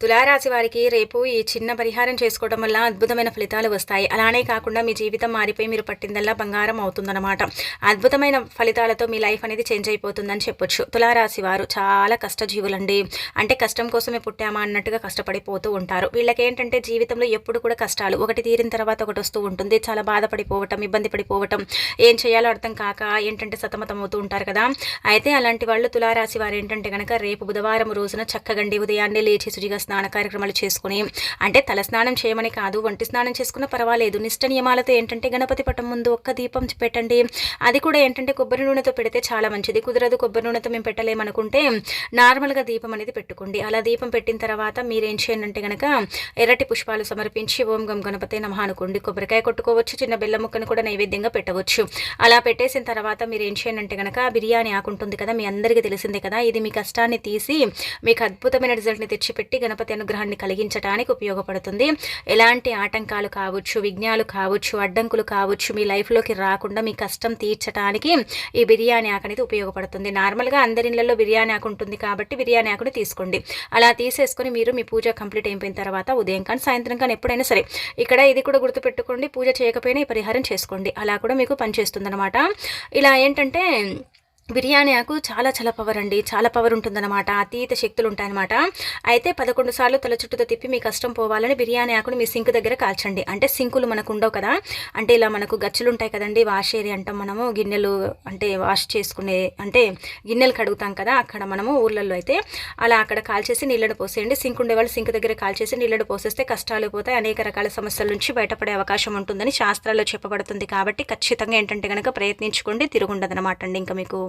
తులారాశి వారికి రేపు ఈ చిన్న పరిహారం చేసుకోవడం వల్ల అద్భుతమైన ఫలితాలు వస్తాయి. అలానే కాకుండా మీ జీవితం మారిపోయి మీరు పట్టిందల్లా బంగారం అవుతుందన్నమాట. అద్భుతమైన ఫలితాలతో మీ లైఫ్ అనేది చేంజ్ అయిపోతుందని చెప్పొచ్చు. తులారాశి వారు చాలా కష్టజీవులండి. అంటే కష్టం కోసమే పుట్టామా అన్నట్టుగా కష్టపడిపోతూ ఉంటారు. వీళ్ళకేంటంటే జీవితంలో ఎప్పుడు కూడా కష్టాలు ఒకటి తీరిన తర్వాత ఒకటి వస్తూ ఉంటుంది. చాలా బాధపడిపోవటం, ఇబ్బంది పడిపోవటం, ఏం చేయాలో అర్థం కాక ఏంటంటే సతమతం అవుతూ ఉంటారు కదా. అయితే అలాంటి వాళ్ళు తులారాశి వారు ఏంటంటే కనుక రేపు బుధవారం రోజున చక్కగండి ఉదయాన్నే లేచి శుచిగా స్నాన కార్యక్రమాలు చేసుకుని, అంటే తలస్నానం చేయమని కాదు, వంటి స్నానం చేసుకున్న పర్వాలేదు, నిష్ట నియమాలతో ఏంటంటే గణపతి పటం ముందు ఒక్క దీపం పెట్టండి. అది కూడా ఏంటంటే కొబ్బరి నూనెతో పెడితే చాలా మంచిది. కుదరదు కొబ్బరి నూనెతో మేము పెట్టలేమనుకుంటే నార్మల్గా దీపం అనేది పెట్టుకోండి. అలా దీపం పెట్టిన తర్వాత మీరేం చేయండి అంటే కనుక ఎర్రటి పుష్పాలు సమర్పించి ఓం గం గణపతే నమః అనుకోండి. కొబ్బరికాయ కొట్టుకోవచ్చు, చిన్న బెల్లం ముక్కను కూడా నైవేద్యంగా పెట్టవచ్చు. అలా పెట్టేసిన తర్వాత మీరు ఏం చేయండి అంటే కనుక బిర్యానీ ఆకు ఉంటుంది కదా, మీ అందరికీ తెలిసిందే కదా, ఇది మీ కష్టాన్ని తీసి మీకు అద్భుతమైన రిజల్ట్ని తెచ్చిపెట్టి గణపతి అనుగ్రహాన్ని కలిగించడానికి ఉపయోగపడుతుంది. ఎలాంటి ఆటంకాలు కావచ్చు, విఘ్నాలు కావచ్చు, అడ్డంకులు కావచ్చు మీ లైఫ్లోకి రాకుండా మీ కష్టం తీర్చడానికి ఈ బిర్యానీ ఆకు అనేది ఉపయోగపడుతుంది. నార్మల్గా అందరి ఇళ్లలో బిర్యానీ ఆకు ఉంటుంది కాబట్టి బిర్యానీ ఆకుని తీసుకోండి. అలా తీసేసుకొని మీరు మీ పూజ కంప్లీట్ అయిపోయిన తర్వాత ఉదయం కానీ సాయంత్రం కానీ ఎప్పుడైనా సరే ఇక్కడ ఇది కూడా గుర్తుపెట్టుకోండి, పూజ చేయకపోయినా ఈ పరిహారం చేసుకోండి. అలా కూడా మీకు పనిచేస్తుంది అనమాట. ఇలా ఏంటంటే బిర్యానీ ఆకు చాలా చాలా పవర్ అండి, చాలా పవర్ ఉంటుందన్నమాట. అతీత శక్తులు ఉంటాయన్నమాట. అయితే 11 సార్లు తల చుట్టూతో తిప్పి మీ కష్టం పోవాలని బిర్యానీ ఆకుని మీ సింక్ దగ్గర కాల్చండి. అంటే సింకులు మనకు ఉండవు కదా, అంటే ఇలా మనకు గచ్చులు ఉంటాయి కదండి, వాష్ ఏరియా అంటాం మనము, గిన్నెలు అంటే వాష్ చేసుకునే అంటే గిన్నెలు కడుగుతాం కదా, అక్కడ మనము ఊర్లలో అయితే అలా అక్కడ కాల్చేసి నీళ్ళను పోసేయండి. సింక్ ఉండేవాళ్ళు సింక్ దగ్గర కాల్చేసి నీళ్ళను పోసేస్తే కష్టాలు పోతాయి, అనేక రకాల సమస్యల నుంచి బయటపడే అవకాశం ఉంటుందని శాస్త్రాల్లో చెప్పబడుతుంది. కాబట్టి ఖచ్చితంగా ఏంటంటే కనుక ప్రయత్నించుకోండి, తిరుగుండదనమాట అండి ఇంకా మీకు.